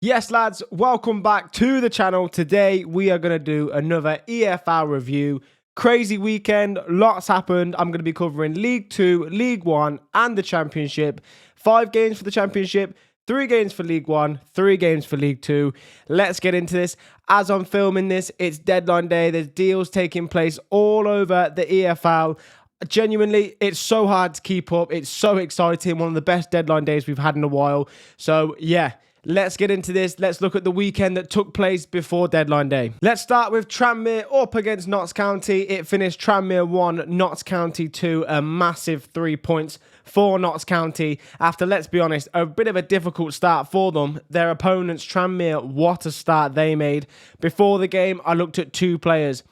Yes, lads, welcome back to the channel. Today, we are going to do another EFL review. Crazy weekend, lots happened. I'm going to be covering League 2, League 1, and the Championship. 5 games for the Championship, 3 games for League 1, 3 games for League 2. Let's get into this. As I'm filming this, it's deadline day. There's deals taking place all over the EFL. Genuinely, it's so hard to keep up. It's so exciting. One of the best deadline days we've had in a while. So, yeah. Let's get into this. Let's look at the weekend that took place before deadline day. Let's start with Tranmere up against Notts County. It finished Tranmere 1, Notts County 2, a massive 3 points for Notts County after, let's be honest, a bit of a difficult start for them. Their opponents, Tranmere, what a start they made. Before the game, I looked at 2 players,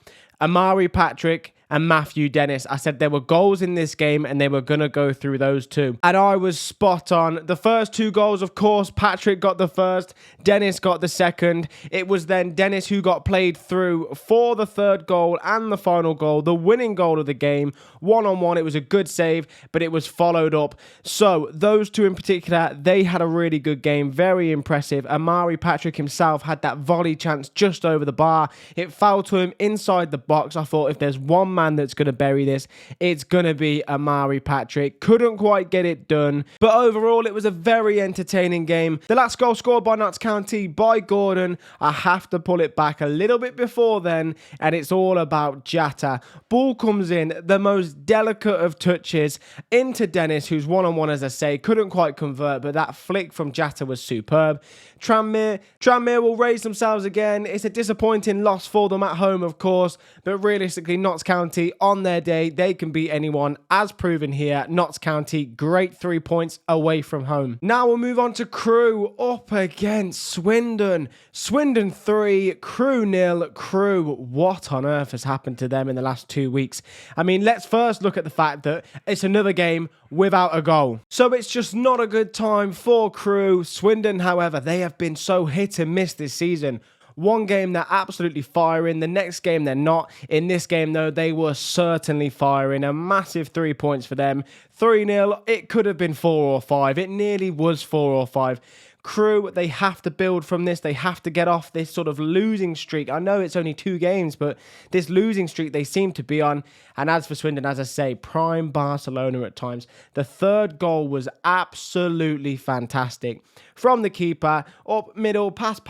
Amari Patrick and Matthew Dennis. I said there were goals in this game and they were going to go through those 2. And I was spot on. The first 2 goals, of course, Patrick got the first, Dennis got the second. It was then Dennis who got played through for the 3rd goal and the final goal, the winning goal of the game. 1-on-1, it was a good save, but it was followed up. So those 2 in particular, they had a really good game, very impressive. Amari Patrick himself had that volley chance just over the bar. It fell to him inside the box. I thought if there's one man that's going to bury this, it's going to be Amari Patrick. Couldn't quite get it done, but overall it was a very entertaining game. The last goal scored by Notts County by Gordon. I have to pull it back a little bit before then, and it's all about Jatta. Ball comes in, the most delicate of touches into Dennis, who's 1-on-1, as I say, couldn't quite convert, but that flick from Jatta was superb. Tranmere will raise themselves again. It's a disappointing loss for them at home, of course, but realistically, Notts County, on their day, they can beat anyone, as proven here. Notts County, great 3 points away from home. Now we'll move on to Crewe up against Swindon. Swindon 3, Crewe 0. Crewe, what on earth has happened to them in the last 2 weeks? I mean, let's first look at the fact that it's another game without a goal. So it's just not a good time for Crewe. Swindon, however, they have been so hit and miss this season. One game they're absolutely firing, the next game they're not. In this game though, they were certainly firing. A massive 3 points for them. 3-0, it could have been 4 or 5. It nearly was 4 or 5. Crewe, they have to build from this. They have to get off this sort of losing streak. I know it's only 2 games, but this losing streak they seem to be on. And as for Swindon, as I say, prime Barcelona at times. The 3rd goal was absolutely fantastic. From the keeper, up middle, pass,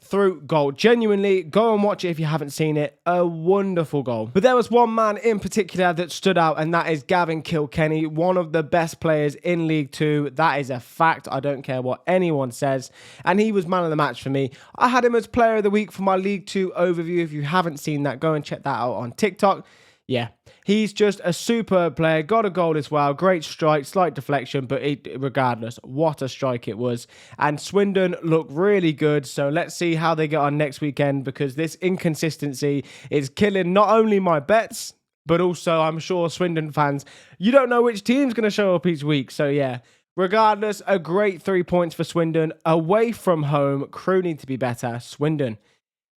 through goal. Genuinely, go and watch it if you haven't seen it. A wonderful goal. But there was one man in particular that stood out, and that is Gavin Kilkenny, one of the best players in League 2. That is a fact. I don't care what anyone says. And he was man of the match for me. I had him as player of the week for my League 2 overview. If you haven't seen that, go and check that out on TikTok. Yeah, he's just a superb player, got a goal as well, great strike, slight deflection, but regardless, what a strike it was. And Swindon look really good, so let's see how they get on next weekend, because this inconsistency is killing not only my bets, but also I'm sure Swindon fans, you don't know which team's going to show up each week, so yeah. Regardless, a great 3 points for Swindon, away from home. Crewe need to be better. Swindon,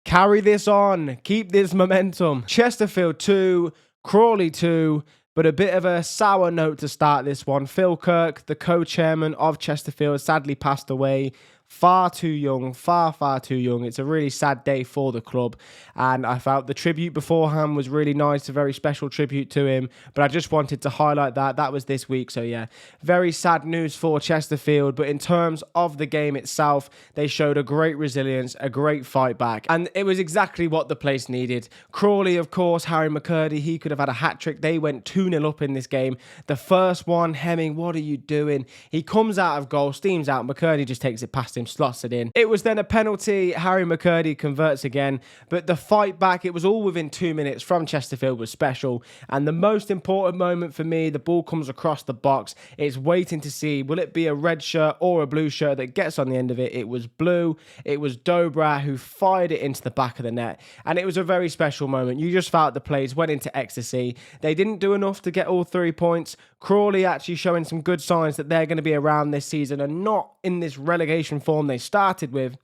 carry this on. Keep this momentum. Chesterfield 2, Crawley 2, but a bit of a sour note to start this one. Phil Kirk, the co-chairman of Chesterfield, sadly passed away. Far too young, far too young. It's a really sad day for the club, and I felt the tribute beforehand was really nice, a very special tribute to him, but I just wanted to highlight that was this week. So yeah, very sad news for Chesterfield, but in terms of the game itself, they showed a great resilience, a great fight back, and it was exactly what the place needed. Crawley, of course, Harry McCurdy, he could have had a hat-trick. They went 2-0 up in this game. The first one, Hemming, what are you doing? He comes out of goal, steams out, McCurdy just takes it past him, slots it in. It was then a penalty. Harry McCurdy converts again, but the fight back, it was all within 2 minutes from Chesterfield, was special. And the most important moment for me, the ball comes across the box. It's waiting to see, will it be a red shirt or a blue shirt that gets on the end of it? It was blue. It was Dobra who fired it into the back of the net, and it was a very special moment. You just felt the players went into ecstasy. They didn't do enough to get all 3 points. Crawley actually showing some good signs that they're going to be around this season and not in this relegation form they started with.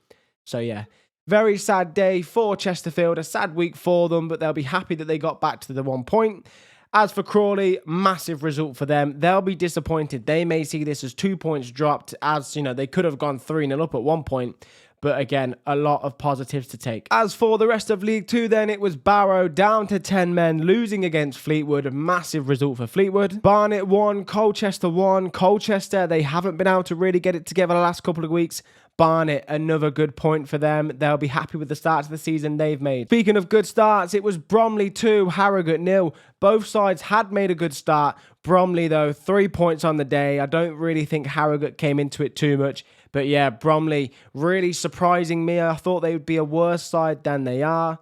So yeah, very sad day for Chesterfield, a sad week for them, but they'll be happy that they got back to the 1 point. As for Crawley, massive result for them. They'll be disappointed. They may see this as 2 points dropped, as they could have gone 3-0 up at one point. But again, a lot of positives to take. As for the rest of League 2 then, it was Barrow down to 10 men, losing against Fleetwood. Massive result for Fleetwood. Barnet won, Colchester won. Colchester, they haven't been able to really get it together the last couple of weeks. Barnet, another good point for them. They'll be happy with the start to the season they've made. Speaking of good starts, it was Bromley 2, Harrogate 0. Both sides had made a good start. Bromley, though, 3 points on the day. I don't really think Harrogate came into it too much. But yeah, Bromley really surprising me. I thought they would be a worse side than they are.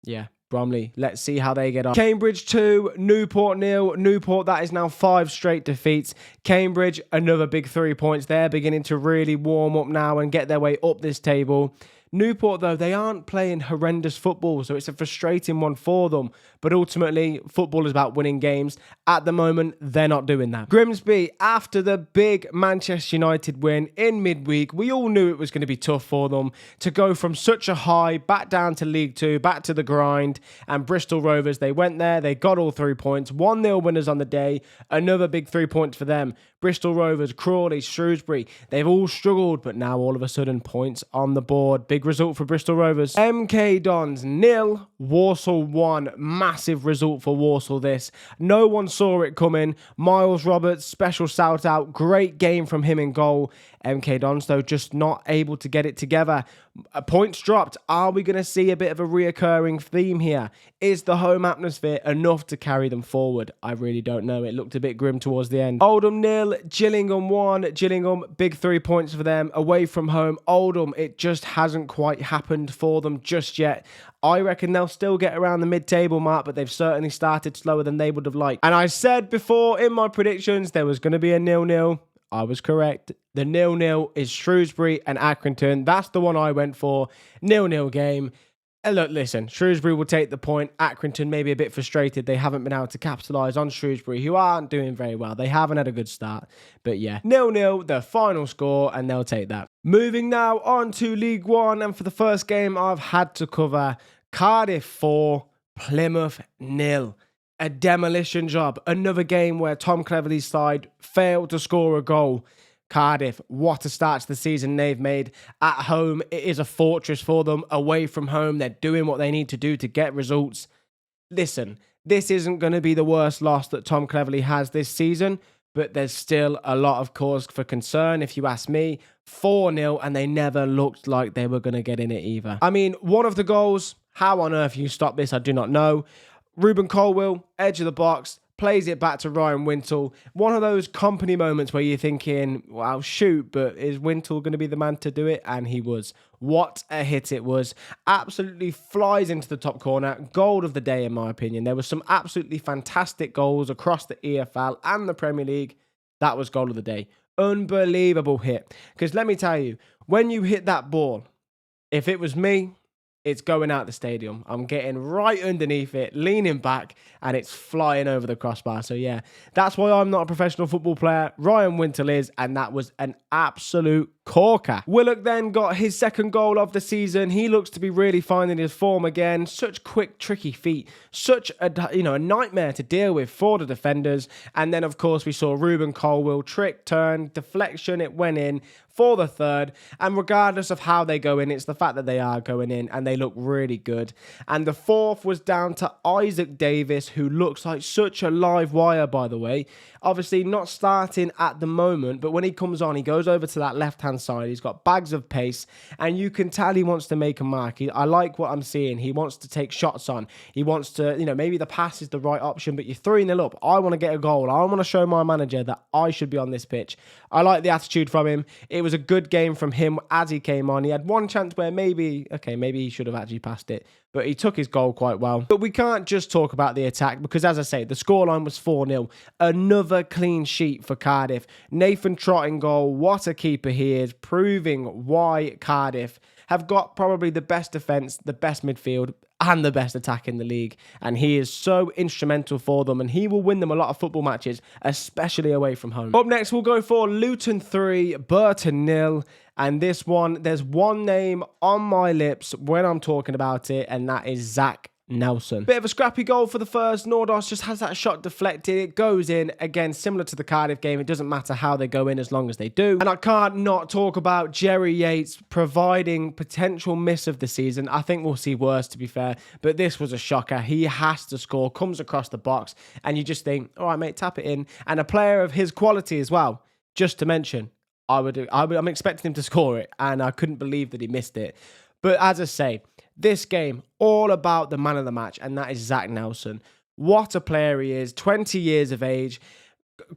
Yeah, Bromley, let's see how they get on. Cambridge 2, Newport 0. Newport, that is now 5 straight defeats. Cambridge, another big 3 points. They're beginning to really warm up now and get their way up this table. Newport, though, they aren't playing horrendous football, so it's a frustrating one for them. But ultimately, football is about winning games. At the moment, they're not doing that. Grimsby, after the big Manchester United win in midweek, we all knew it was going to be tough for them to go from such a high back down to League 2, back to the grind. And Bristol Rovers, they went there, they got all 3 points. 1-0 winners on the day, another big 3 points for them. Bristol Rovers, Crawley, Shrewsbury, they've all struggled, but now all of a sudden points on the board. Big result for Bristol Rovers. MK Dons 0, Walsall 1. Massive result for Walsall this. No one saw it coming. Miles Roberts, special shout out. Great game from him in goal. MK Dons, though, just not able to get it together. Points dropped. Are we going to see a bit of a reoccurring theme here? Is the home atmosphere enough to carry them forward? I really don't know. It looked a bit grim towards the end. Oldham 0, Gillingham 1. Gillingham, big 3 points for them. Away from home. Oldham, it just hasn't quite happened for them just yet. I reckon they'll still get around the mid-table mark, but they've certainly started slower than they would have liked. And I said before in my predictions there was going to be a 0-0. I was correct. The 0-0 is Shrewsbury and Accrington. That's the one I went for. 0-0 game. And look, listen, Shrewsbury will take the point. Accrington may be a bit frustrated. They haven't been able to capitalise on Shrewsbury, who aren't doing very well. They haven't had a good start. But yeah, 0-0, the final score, and they'll take that. Moving now on to League 1. And for the first game I've had to cover, Cardiff 4, Plymouth 0. A demolition job. Another game where Tom Cleverley's side failed to score a goal. Cardiff, what a start to the season they've made. At home, it is a fortress for them. Away from home, they're doing what they need to do to get results. Listen, this isn't going to be the worst loss that Tom Cleverley has this season, but there's still a lot of cause for concern, if you ask me. 4-0, and they never looked like they were going to get in it either. I mean, one of the goals, how on earth you stop this, I do not know. Ruben Colwill, edge of the box, plays it back to Ryan Wintle. One of those company moments where you're thinking, well, shoot, but is Wintle going to be the man to do it? And he was. What a hit it was. Absolutely flies into the top corner. Goal of the day, in my opinion. There were some absolutely fantastic goals across the EFL and the Premier League. That was goal of the day. Unbelievable hit. Because let me tell you, when you hit that ball, if it was me, it's going out the stadium. I'm getting right underneath it, leaning back, and it's flying over the crossbar. So yeah, that's why I'm not a professional football player. Ryan Wintle is, and that was an absolute corker. Willock then got his second goal of the season. He looks to be really finding his form again. Such quick, tricky feet. Such a nightmare to deal with for the defenders. And then, of course, we saw Ruben Colwill, trick, turn, deflection. It went in for the third. And regardless of how they go in, it's the fact that they are going in and they look really good. And the fourth was down to Isaac Davis, who looks like such a live wire, by the way. Obviously not starting at the moment, but when he comes on, he goes over to that left-hand side. He's got bags of pace, and you can tell he wants to make a mark. I like what I'm seeing. He wants to take shots on. He wants to, maybe the pass is the right option, but you're 3-0 up. I want to get a goal. I want to show my manager that I should be on this pitch. I like the attitude from him. It was a good game from him as he came on. He had one chance where maybe he should have actually passed it, but he took his goal quite well. But we can't just talk about the attack because, as I say, the scoreline was 4-0. Another clean sheet for Cardiff. Nathan Trott in goal. What a keeper he is, proving why Cardiff have got probably the best defence, the best midfield, and the best attack in the league. And he is so instrumental for them, and he will win them a lot of football matches, especially away from home. Up next, we'll go for Luton 3, Burton 0. And this one, there's one name on my lips when I'm talking about it, and that is Zach Nelson. Bit of a scrappy goal for the first. Nordos just has that shot deflected. It goes in. Again, similar to the Cardiff game. It doesn't matter how they go in as long as they do. And I can't not talk about Jerry Yates providing potential miss of the season. I think we'll see worse, to be fair. But this was a shocker. He has to score. Comes across the box. And you just think, all right, mate, tap it in. And a player of his quality as well, just to mention, I'm expecting him to score it. And I couldn't believe that he missed it. But as I say, this game, all about the man of the match, and that is Zach Nelson. What a player he is, 20 years of age.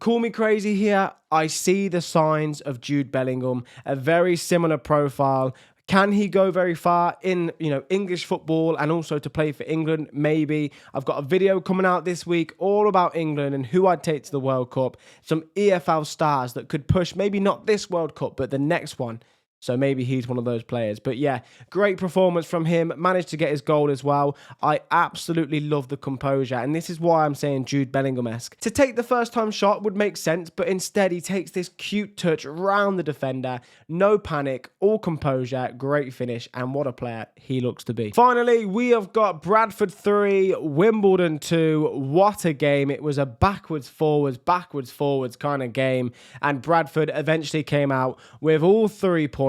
Call me crazy here. I see the signs of Jude Bellingham, a very similar profile. Can he go very far in, English football and also to play for England? Maybe. I've got a video coming out this week all about England and who I'd take to the World Cup. Some EFL stars that could push maybe not this World Cup, but the next one. So maybe he's one of those players. But yeah, great performance from him. Managed to get his goal as well. I absolutely love the composure. And this is why I'm saying Jude Bellingham-esque. To take the first time shot would make sense. But instead, he takes this cute touch round the defender. No panic. All composure. Great finish. And what a player he looks to be. Finally, we have got Bradford 3, Wimbledon 2. What a game. It was a backwards, forwards kind of game. And Bradford eventually came out with all 3 points.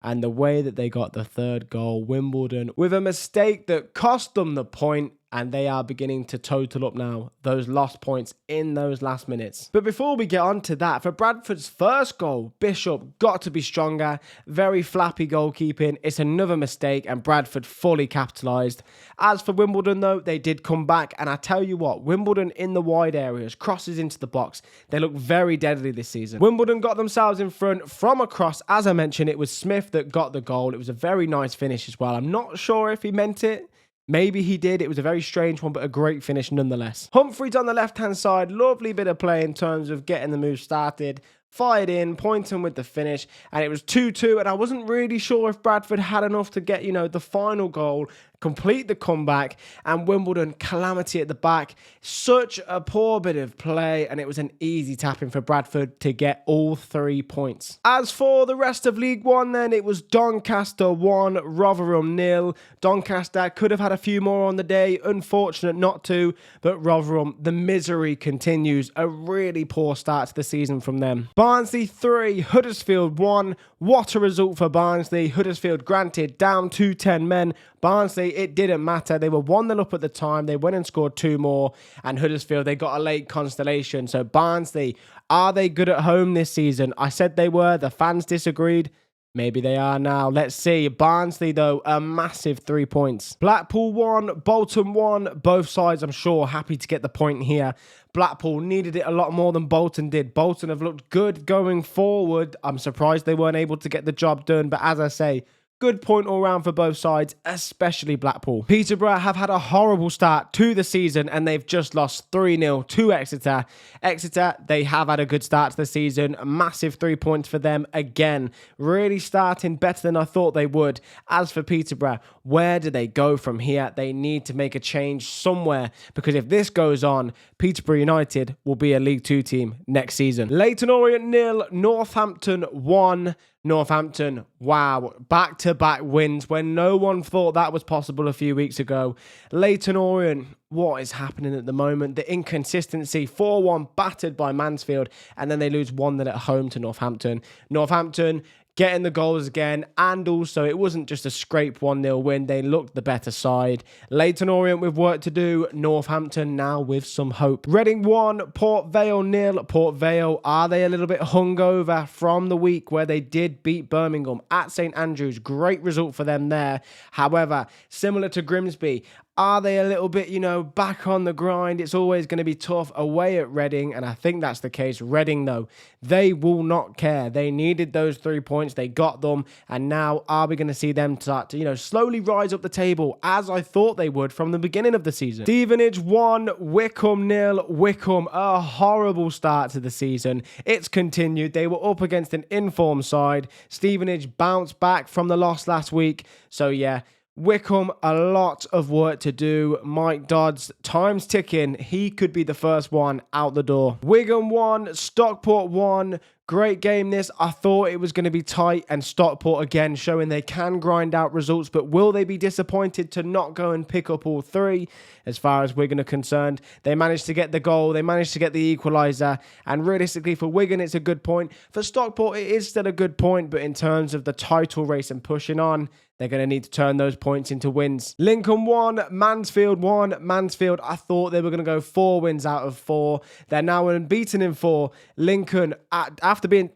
And the way that they got the third goal, Wimbledon, with a mistake that cost them the point, and they are beginning to total up now those lost points in those last minutes. But before we get on to that, for Bradford's first goal, Bishop got to be stronger. Very flappy goalkeeping. It's another mistake, and Bradford fully capitalised. As for Wimbledon, though, they did come back, and I tell you what, Wimbledon in the wide areas, crosses into the box, they look very deadly this season. Wimbledon got themselves in front from a cross. As I mentioned, it was Smith that got the goal. It was a very nice finish as well. I'm not sure if he meant it. Maybe he did. It was a very strange one, but a great finish nonetheless. Humphreys on the left-hand side. Lovely bit of play in terms of getting the move started. Fired in, Poynton with the finish, and it was 2-2, and I wasn't really sure if Bradford had enough to get, the final goal, complete the comeback, and Wimbledon, calamity at the back. Such a poor bit of play, and it was an easy tapping for Bradford to get all 3 points. As for the rest of League One, then, it was Doncaster 1, Rotherham 0. Doncaster could have had a few more on the day, unfortunate not to, but Rotherham, the misery continues. A really poor start to the season from them. Barnsley 3, Huddersfield 1. What a result for Barnsley. Huddersfield, granted, down to 10 men. Barnsley, it didn't matter. They were 1-0 up at the time. They went and scored 2 more. And Huddersfield, they got a late constellation. So Barnsley, are they good at home this season? I said they were. The fans disagreed. Maybe they are now. Let's see. Barnsley, though, a massive 3 points. Blackpool 1, Bolton 1. Both sides, I'm sure, happy to get the point here. Blackpool needed it a lot more than Bolton did. Bolton have looked good going forward. I'm surprised they weren't able to get the job done. But as I say, good point all round for both sides, especially Blackpool. Peterborough have had a horrible start to the season and they've just lost 3-0 to Exeter. Exeter, they have had a good start to the season. A massive 3 points for them again. Really starting better than I thought they would. As for Peterborough, where do they go from here? They need to make a change somewhere because if this goes on, Peterborough United will be a League 2 team next season. Leyton Orient 0, Northampton 1. Northampton, wow, back-to-back wins when no one thought that was possible a few weeks ago. Leyton Orient, what is happening at the moment? The inconsistency, 4-1 battered by Mansfield, and then they lose 1-0 at home to Northampton. Northampton getting the goals again, and also it wasn't just a scrape 1-0 win. They looked the better side. Leyton Orient with work to do. Northampton now with some hope. Reading 1, Port Vale 0. Port Vale, are they a little bit hungover from the week where they did beat Birmingham at St Andrews? Great result for them there. However, similar to Grimsby, are they a little bit, back on the grind? It's always going to be tough away at Reading, and I think that's the case. Reading, though, they will not care. They needed those 3 points. They got them, and now are we going to see them start to, slowly rise up the table, as I thought they would from the beginning of the season? Stevenage 1, Wycombe 0. Wycombe, a horrible start to the season. It's continued. They were up against an informed side. Stevenage bounced back from the loss last week, so yeah, Wycombe, a lot of work to do. Mike Dodds, time's ticking. He could be the first one out the door. Wigan 1, Stockport 1. Great game this. I thought it was going to be tight, and Stockport again showing they can grind out results, but will they be disappointed to not go and pick up all three? As far as Wigan are concerned, they managed to get the goal, they managed to get the equaliser, and realistically for Wigan it's a good point. For Stockport it is still a good point, but in terms of the title race and pushing on, they're going to need to turn those points into wins. Lincoln 1, Mansfield 1. Mansfield, I thought they were going to go 4 wins out of 4. They're now unbeaten in 4. Lincoln, after being...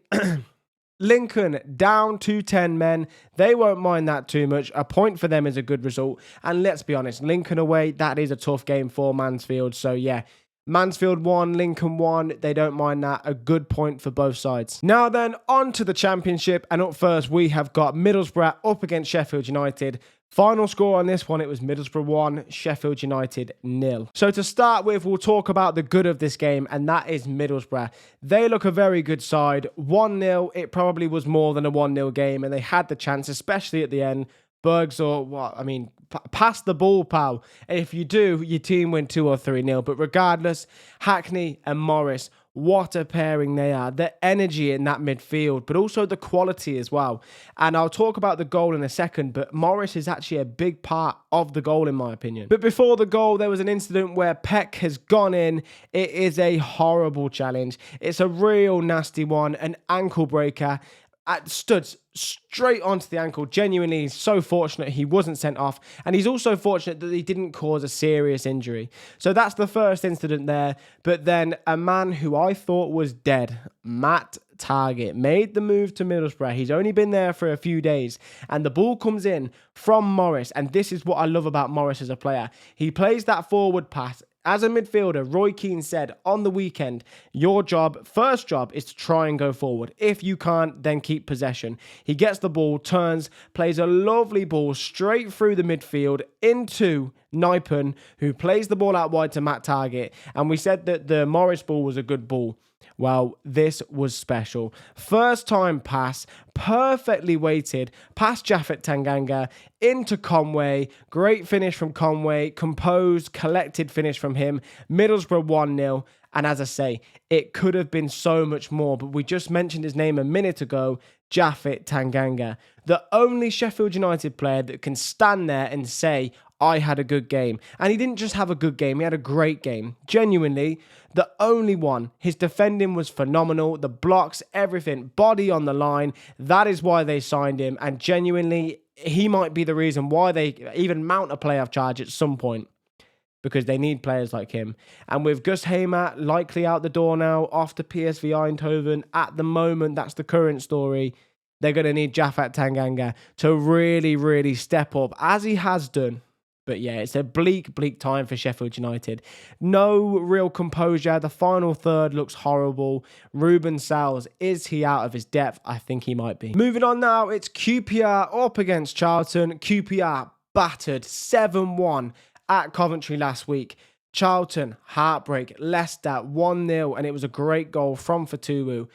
Lincoln down to 10 men. They won't mind that too much. A point for them is a good result. And let's be honest, Lincoln away, that is a tough game for Mansfield. So yeah, Mansfield 1, Lincoln 1, they don't mind that. A good point for both sides. Now then, on to the Championship. And up first, we have got Middlesbrough up against Sheffield United. Final score on this one, it was Middlesbrough 1, Sheffield United 0. So to start with, we'll talk about the good of this game, and that is Middlesbrough. They look a very good side. 1-0, it probably was more than a 1-0 game, and they had the chance, especially at the end. Bergs or what? I mean, pass the ball, pal. If you do, your team win 2 or 3-0. But regardless, Hackney and Morris, what a pairing they are. The energy in that midfield, but also the quality as well. And I'll talk about the goal in a second, but Morris is actually a big part of the goal in my opinion. But before the goal, there was an incident where Peck has gone in. It is a horrible challenge. It's a real nasty one, an ankle breaker. Stood straight onto the ankle. Genuinely, he's so fortunate he wasn't sent off, and he's also fortunate that he didn't cause a serious injury. So that's the first incident there. But then a man who I thought was dead, Matt Targett, made the move to Middlesbrough. He's only been there for a few days, and the ball comes in from Morris, and this is what I love about Morris as a player. He plays that forward pass. As a midfielder, Roy Keane said on the weekend, your job, first job, is to try and go forward. If you can't, then keep possession. He gets the ball, turns, plays a lovely ball straight through the midfield into Naipen, who plays the ball out wide to Matt Targett. And we said that the Morris ball was a good ball. Well, this was special. First time pass, perfectly weighted, past Japhet Tanganga, into Conway. Great finish from Conway, composed, collected finish from him. Middlesbrough 1-0. And as I say, it could have been so much more, but we just mentioned his name a minute ago, Japhet Tanganga. The only Sheffield United player that can stand there and say, I had a good game. And he didn't just have a good game, he had a great game. Genuinely, the only one. His defending was phenomenal. The blocks, everything, body on the line. That is why they signed him. And genuinely, he might be the reason why they even mount a playoff charge at some point. Because they need players like him. And with Gus Hamer likely out the door now, off to PSV Eindhoven, at the moment, that's the current story. They're going to need Japhet Tanganga to really, really step up, as he has done. But yeah, it's a bleak, bleak time for Sheffield United. No real composure. The final third looks horrible. Ruben Sales, is he out of his depth? I think he might be. Moving on now, it's QPR up against Charlton. QPR battered 7-1 at Coventry last week. Charlton, heartbreak. Leicester, 1-0, and it was a great goal from Fatuwu.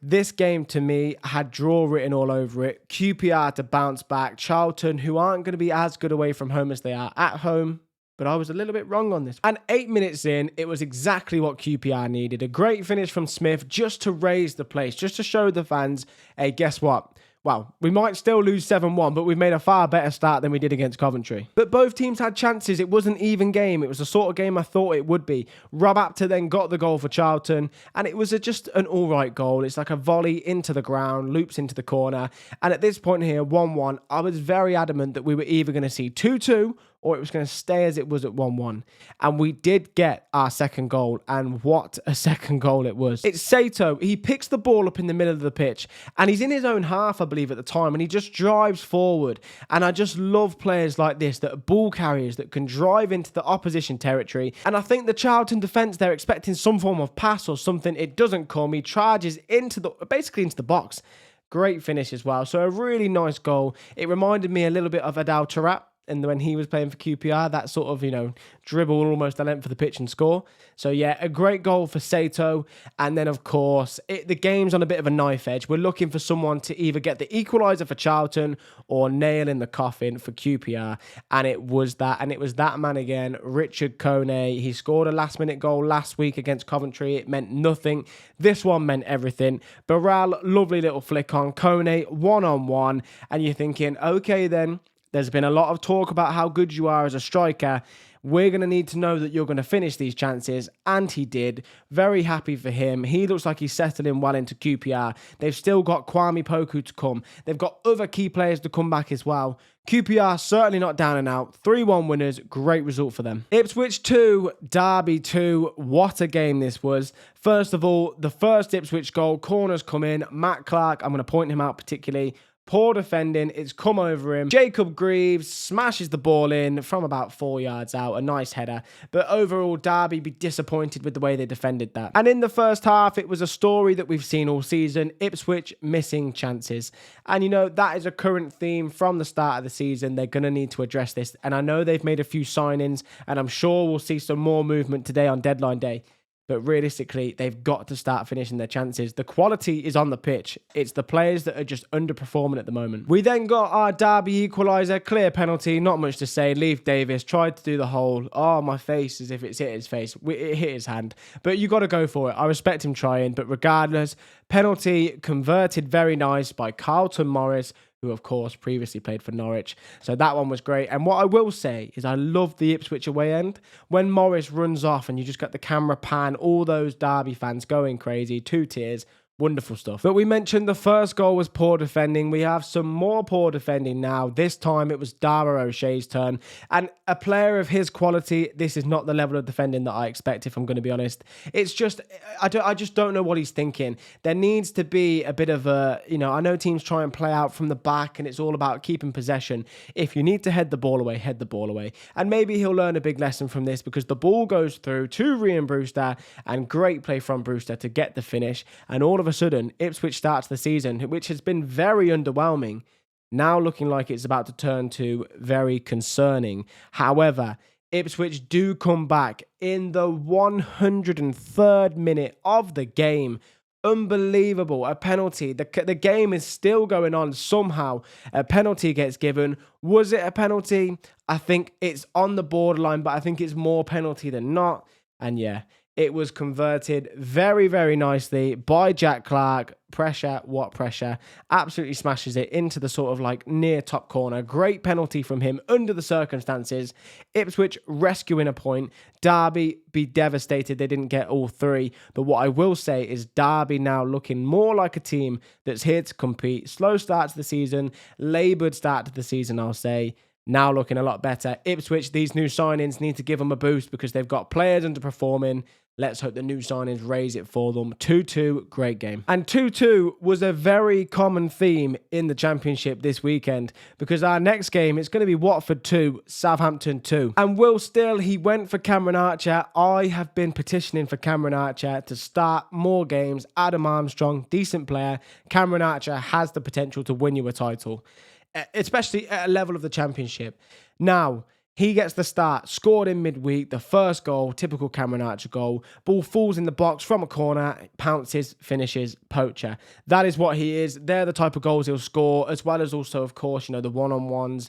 This game, to me, had draw written all over it. QPR to bounce back. Charlton, who aren't going to be as good away from home as they are at home. But I was a little bit wrong on this. And 8 minutes in, it was exactly what QPR needed. A great finish from Smith just to raise the place, just to show the fans, hey, guess what? Well, we might still lose 7-1, but we've made a far better start than we did against Coventry. But both teams had chances. It was an even game. It was the sort of game I thought it would be. Rob Apter then got the goal for Charlton, and it was just an all-right goal. It's like a volley into the ground, loops into the corner. And at this point here, 1-1, I was very adamant that we were either going to see 2-2 or it was going to stay as it was at 1-1. And we did get our second goal, and what a second goal it was. It's Sato. He picks the ball up in the middle of the pitch, and he's in his own half, I believe, at the time, and he just drives forward. And I just love players like this that are ball carriers that can drive into the opposition territory. And I think the Charlton defence, they're expecting some form of pass or something. It doesn't come. He charges basically into the box. Great finish as well. So a really nice goal. It reminded me a little bit of Adel Taarabt. and when he was playing for QPR, that sort of, dribble almost the length of the pitch and score. So yeah, a great goal for Sato. And then of course, the game's on a bit of a knife edge. We're looking for someone to either get the equaliser for Charlton or nail in the coffin for QPR. And it was that man again, Richard Kone. He scored a last minute goal last week against Coventry. It meant nothing. This one meant everything. Barral, lovely little flick on Kone, one-on-one. And you're thinking, okay then, there's been a lot of talk about how good you are as a striker. We're going to need to know that you're going to finish these chances. And he did. Very happy for him. He looks like he's settling well into QPR. They've still got Kwame Poku to come. They've got other key players to come back as well. QPR certainly not down and out. 3-1 winners. Great result for them. Ipswich 2, Derby 2. What a game this was. First of all, the first Ipswich goal. Corners come in. Matt Clark, I'm going to point him out particularly. Poor defending, it's come over him. Jacob Greaves smashes the ball in from about 4 yards out. A nice header. But overall, Derby be disappointed with the way they defended that. And in the first half, it was a story that we've seen all season. Ipswich missing chances. And that is a current theme from the start of the season. They're going to need to address this. And I know they've made a few signings. And I'm sure we'll see some more movement today on deadline day. But realistically, they've got to start finishing their chances. The quality is on the pitch. It's the players that are just underperforming at the moment. We then got our Derby equaliser, clear penalty, not much to say. Leif Davis tried to do the whole, my face, as if it's hit his face. It hit his hand. But you got to go for it. I respect him trying. But regardless, penalty converted very nice by Carlton Morris, who of course previously played for Norwich. So that one was great. And what I will say is I love the Ipswich away end. When Morris runs off and you just got the camera pan, all those Derby fans going crazy, 2 tears. Wonderful stuff. But we mentioned the first goal was poor defending. We have some more poor defending now. This time it was Dara O'Shea's turn. And a player of his quality, this is not the level of defending that I expect, if I'm going to be honest. It's just, I just don't know what he's thinking. There needs to be a bit of a, I know teams try and play out from the back and it's all about keeping possession. If you need to head the ball away, head the ball away. And maybe he'll learn a big lesson from this because the ball goes through to Ryan Brewster and great play from Brewster to get the finish. And all of a sudden, Ipswich starts the season, which has been very underwhelming, now looking like it's about to turn to very concerning. However, Ipswich do come back in the 103rd minute of the game. Unbelievable. A penalty. The game is still going on somehow. A penalty gets given. Was it a penalty? I think it's on the borderline, but I think it's more penalty than not. And yeah, it was converted very, very nicely by Jack Clark. Pressure, what pressure. Absolutely smashes it into the sort of like near top corner. Great penalty from him under the circumstances. Ipswich rescuing a point. Derby be devastated they didn't get all 3. But what I will say is Derby now looking more like a team that's here to compete. Slow start to the season. Laboured start to the season, I'll say. Now looking a lot better. Ipswich, these new signings need to give them a boost because they've got players underperforming. Let's hope the new signings raise it for them. 2-2, great game. And 2-2 was a very common theme in the Championship this weekend because our next game, it's going to be Watford 2, Southampton 2. And Will Still, he went for Cameron Archer. I have been petitioning for Cameron Archer to start more games. Adam Armstrong, decent player. Cameron Archer has the potential to win you a title, especially at a level of the Championship. Now, he gets the start, scored in midweek, the first goal, typical Cameron Archer goal. Ball falls in the box from a corner, pounces, finishes, poacher. That is what he is. They're the type of goals he'll score, as well as also, of course, the one-on-ones.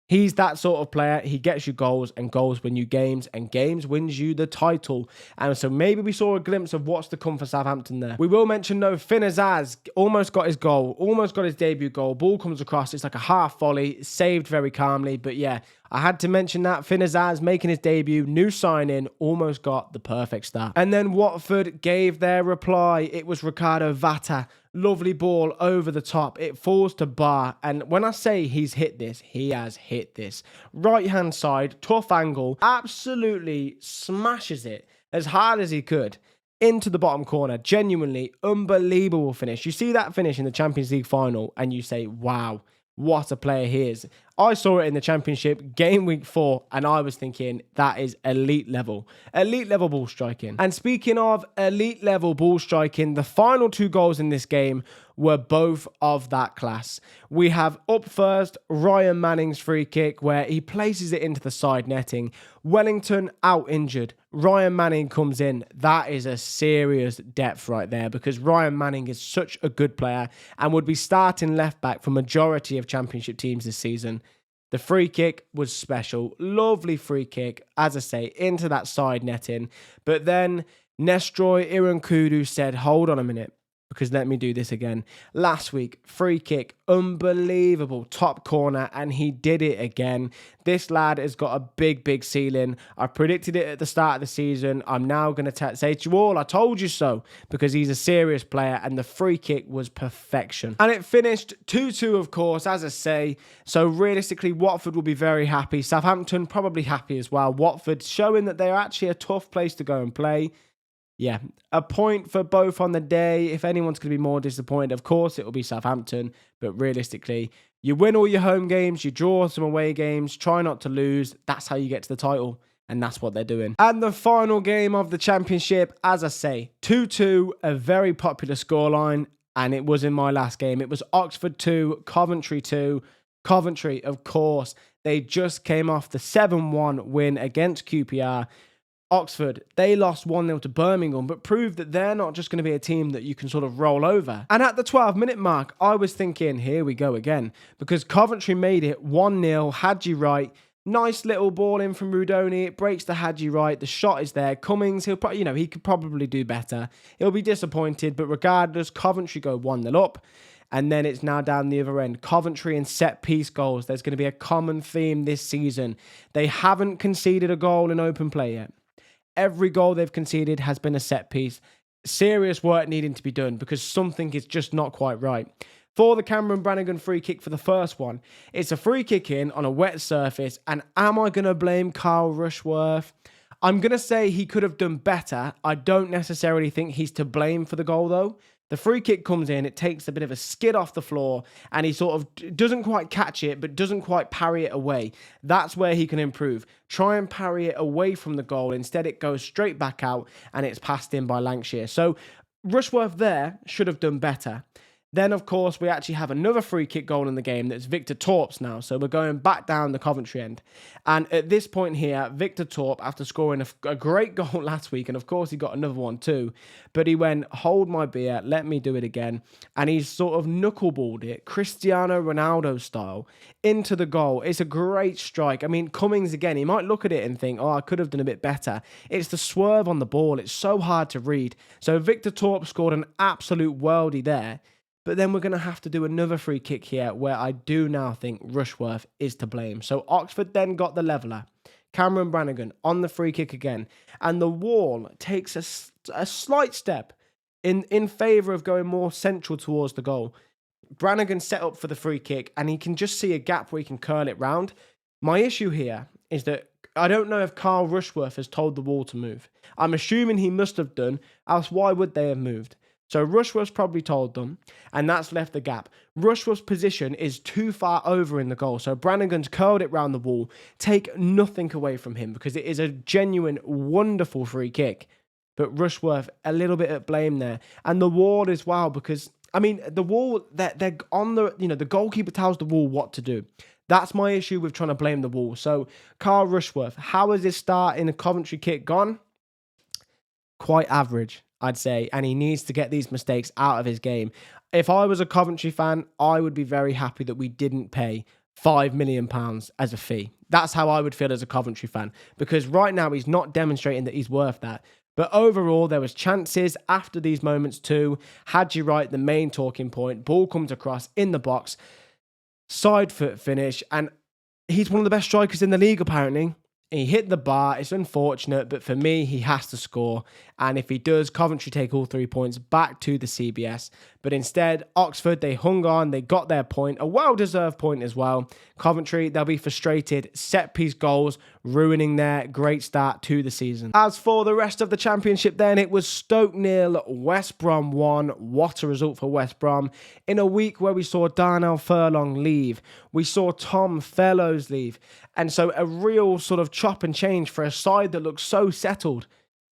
He's that sort of player. He gets you goals, and goals win you games, and games wins you the title. And so maybe we saw a glimpse of what's to come for Southampton there. We will mention, though, Finn Azaz almost got his goal, almost got his debut goal. Ball comes across. It's like a half volley, saved very calmly. But yeah, I had to mention that. Finn Azaz making his debut, new signing, almost got the perfect start. And then Watford gave their reply. It was Ricardo Vata. Lovely ball over the top. It falls to Bar. And when I say he's hit this, he has hit this. Right hand side, tough angle. Absolutely smashes it as hard as he could into the bottom corner. Genuinely unbelievable finish. You see that finish in the Champions League final and you say, wow, what a player he is. I saw it in the Championship game week 4, and I was thinking that is elite level ball striking. And speaking of elite level ball striking, the final 2 goals in this game were both of that class. We have up first Ryan Manning's free kick where he places it into the side netting. Wellington out injured. Ryan Manning comes in. That is a serious depth right there, because Ryan Manning is such a good player and would be starting left back for majority of Championship teams this season. The free kick was special. Lovely free kick, as I say, into that side netting. But then Nestroy Irankudu said, hold on a minute, because let me do this again. Last week, free kick, unbelievable, top corner, and he did it again. This lad has got a big ceiling. I predicted it at the start of the season. I'm now going to say to you all, I told you so, because he's a serious player, and the free kick was perfection. And it finished 2-2, of course, as I say. So realistically, Watford will be very happy. Southampton probably happy as well. Watford showing that they're actually a tough place to go and play. Yeah, a point for both on the day. If anyone's going to be more disappointed, of course, it will be Southampton. But realistically, you win all your home games, you draw some away games, try not to lose. That's how you get to the title, and that's what they're doing. And the final game of the Championship, as I say, 2-2, a very popular scoreline, and it was in my last game. It was Oxford 2, Coventry 2. Coventry, of course, they just came off the 7-1 win against QPR. Oxford, they lost 1-0 to Birmingham, but proved that they're not just going to be a team that you can sort of roll over. And at the 12-minute mark, I was thinking, here we go again, because Coventry made it 1-0, Hadji Wright, nice little ball in from Rudoni, it breaks to Hadji Wright, the shot is there, Cummings, he could probably do better. He'll be disappointed, but regardless, Coventry go 1-0 up. And then it's now down the other end. Coventry and set-piece goals. There's going to be a common theme this season. They haven't conceded a goal in open play yet. Every goal they've conceded has been a set piece. Serious work needing to be done because something is just not quite right. For the Cameron Brannigan free kick for the first one, it's a free kick in on a wet surface. And am I going to blame Carl Rushworth? I'm going to say he could have done better. I don't necessarily think he's to blame for the goal though. The free kick comes in, it takes a bit of a skid off the floor, and he sort of doesn't quite catch it, but doesn't quite parry it away. That's where he can improve. Try and parry it away from the goal. Instead, it goes straight back out, and it's passed in by Lancashire. So Rushworth there should have done better. Then, of course, we actually have another free kick goal in the game that's Victor Torp's now. So we're going back down the Coventry end. And at this point here, Victor Torp, after scoring a great goal last week, and of course he got another one too, but he went, hold my beer, let me do it again. And he's sort of knuckleballed it, Cristiano Ronaldo style, into the goal. It's a great strike. I mean, Cummings again, he might look at it and think, oh, I could have done a bit better. It's the swerve on the ball. It's so hard to read. So Victor Torp scored an absolute worldie there. But then we're going to have to do another free kick here where I do now think Rushworth is to blame. So Oxford then got the leveller. Cameron Brannigan on the free kick again. And the Wall takes a slight step in favour of going more central towards the goal. Brannigan set up for the free kick and he can just see a gap where he can curl it round. My issue here is that I don't know if Carl Rushworth has told the Wall to move. I'm assuming he must have done, else why would they have moved? So Rushworth's probably told them, and that's left the gap. Rushworth's position is too far over in the goal, so Brannigan's curled it round the Wall. Take nothing away from him because it is a genuine, wonderful free kick. But Rushworth, a little bit at blame there. And the Wall as well, because, I mean, the Wall, they're on the, the goalkeeper tells the Wall what to do. That's my issue with trying to blame the Wall. So, Carl Rushworth, how has his start in a Coventry kit gone? Quite average, I'd say, and he needs to get these mistakes out of his game. If I was a Coventry fan, I would be very happy that we didn't pay £5 million as a fee. That's how I would feel as a Coventry fan, because right now he's not demonstrating that he's worth that. But overall, there was chances after these moments too. Hadji Wright, the main talking point, ball comes across in the box, side foot finish, and he's one of the best strikers in the league apparently. He hit the bar. It's unfortunate, but for me, he has to score. And if he does, Coventry take all 3 points back to the CBS. But instead, Oxford, they hung on. They got their point, a well-deserved point as well. Coventry, they'll be frustrated. Set-piece goals. ruining their great start to the season. As for the rest of the championship then, it was Stoke 0, West Brom 1. What a result for West Brom. In a week where we saw Darnell Furlong leave, we saw Tom Fellows leave, and so a real sort of chop and change for a side that looked so settled.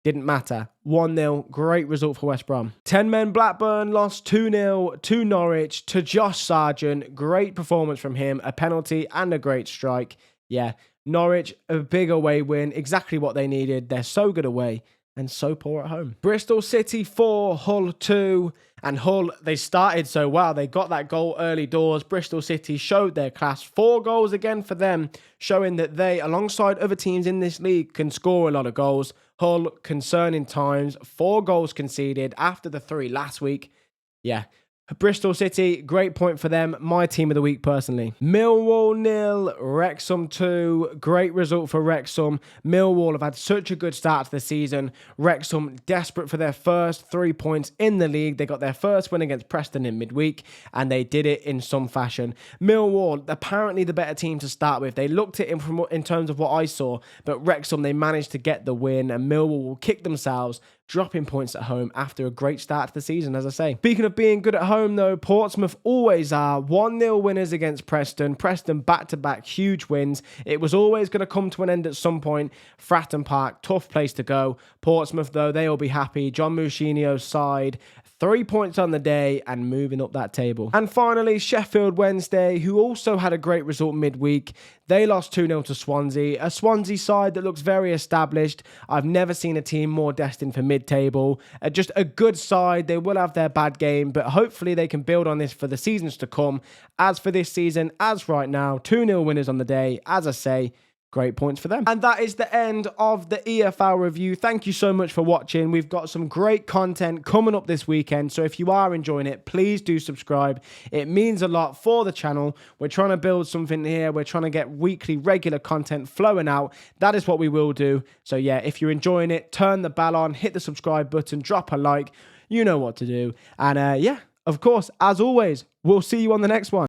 Didn't matter. 1-0, great result for West Brom. 10-men Blackburn lost 2-0 to Norwich to Josh Sargent. Great performance from him, a penalty and a great strike. Yeah, Norwich, a big away win, exactly what they needed. They're so good away and so poor at home. Bristol City 4, Hull 2. And Hull, they started so well. They got that goal early doors. Bristol City showed their class. 4 goals again for them, showing that they, alongside other teams in this league, can score a lot of goals. Hull, concerning times. 4 goals conceded after the 3 last week. Yeah. Bristol City, great point for them. My team of the week, personally. Millwall 0, Wrexham 2. Great result for Wrexham. Millwall have had such a good start to the season. Wrexham desperate for their first 3 points in the league. They got their first win against Preston in midweek, and they did it in some fashion. Millwall, apparently the better team to start with. They looked at it in terms of what I saw, but Wrexham, they managed to get the win, and Millwall will kick themselves, dropping points at home after a great start to the season, as I say. Speaking of being good at home, though, Portsmouth always are. 1-0 winners against Preston. Preston back-to-back huge wins. It was always going to come to an end at some point. Fratton Park, tough place to go. Portsmouth, though, they'll be happy. John Moutinho's side, 3 points on the day and moving up that table. And finally, Sheffield Wednesday, who also had a great result midweek. They lost 2-0 to Swansea, a Swansea side that looks very established. I've never seen a team more destined for mid-table. Just a good side. They will have their bad game, but hopefully they can build on this for the seasons to come. As for this season, as right now, 2-0 winners on the day. As I say, great points for them. And that is the end of the EFL review. Thank you so much for watching. We've got some great content coming up this weekend, so if you are enjoying it, please do subscribe. It means a lot for the channel. We're trying to build something here. We're trying to get weekly regular content flowing out. That is what we will do. So yeah, if you're enjoying it, turn the bell on, hit the subscribe button, drop a like. You know what to do. And yeah, of course, as always, we'll see you on the next one.